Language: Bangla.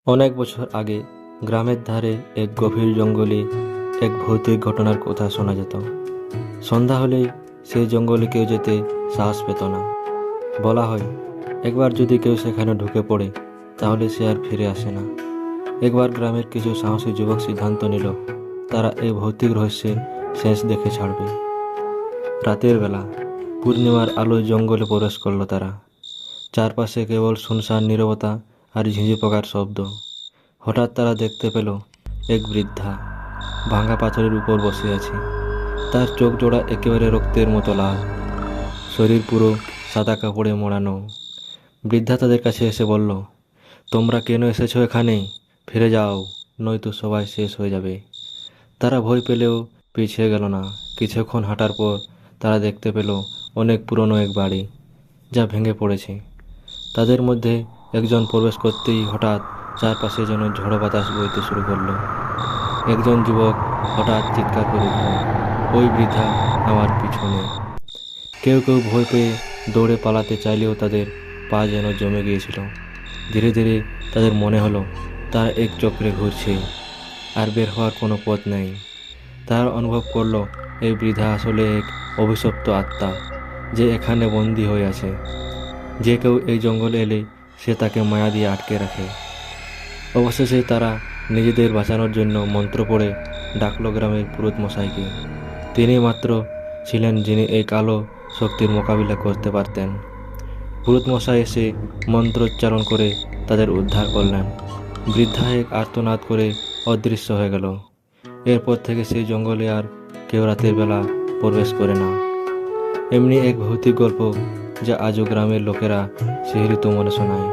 অনেক বছর আগে গ্রামের ধারে এক গভীর জঙ্গলে এক ভৌতিক ঘটনার কথা শোনা যেত। সন্ধ্যা হলেই সেই জঙ্গলে কেউ যেতে সাহস পেত না। বলা হয়, একবার যদি কেউ সেখানে ঢুকে পড়ে তাহলে সে আর ফিরে আসে না। একবার গ্রামের কিছু সাহসী যুবক সিদ্ধান্ত নিল তারা এই ভৌতিক রহস্যের শেষ দেখে ছাড়বে। রাতের বেলা পূর্ণিমার আলোয় জঙ্গলে প্রবেশ করলো তারা। চারপাশে কেবল শুনশান নীরবতা আর ঝিঁঝি পোকার শব্দ। হঠাৎ তারা দেখতে পেল এক বৃদ্ধা ভাঙা পাথরের উপর বসে আছে। তার চোখ জোড়া একেবারে রক্তের মতো লাল, শরীর পুরো সাদা কাপড়ে মোড়ানো। বৃদ্ধা তাদের কাছে এসে বলল, তোমরা কেন এসেছো এখানে? ফিরে যাও, নয়তো সবাই শেষ হয়ে যাবে। তারা ভয় পেলেও পিছিয়ে গেল না। কিছুক্ষণ হাঁটার পর তারা দেখতে পেল অনেক পুরনো এক বাড়ি, যা ভেঙে পড়েছে। তাদের মধ্যে একজন প্রবেশ করতেই হঠাৎ চারপাশে যেন ঝড়ো বাতাস বইতে শুরু করলো। একজন যুবক হঠাৎ চিৎকার করে উঠল, ওই বৃদ্ধা আমার পিছনে! কেউ কেউ ভয় পেয়ে দৌড়ে পালাতে চাইলেও তাদের পা যেন জমে গিয়েছিল। ধীরে ধীরে তাদের মনে হলো তারা এক চক্রে ঘুরছে, আর বের হওয়ার কোনো পথ নেই। তারা অনুভব করলো এই বৃদ্ধা আসলে এক অভিশপ্ত আত্মা, যে এখানে বন্দী হয়ে আছে। যে কেউ এই জঙ্গলে এলে সে তাকে মায়া দিয়ে আটকে রাখে। অবশেষে তারা নিজেদের বাঁচানোর জন্য মন্ত্র পড়ে ডাকলো গ্রামের পুরোহিত মশাইকে। তিনি মাত্র ছিলেন যিনি এই কালো শক্তির মোকাবিলা করতে পারতেন। পুরোহিত মশাই এসে মন্ত্রোচ্চারণ করে তাদের উদ্ধার করলেন। বৃদ্ধা এক আর্তনাদ করে অদৃশ্য হয়ে গেল। এরপর থেকে সেই জঙ্গলে আর কেউ রাতের বেলা প্রবেশ করে না। এমনি এক ভৌতিক গল্প যা আজও গ্রামের লোকেরা শিহরিত মনে শোনায়।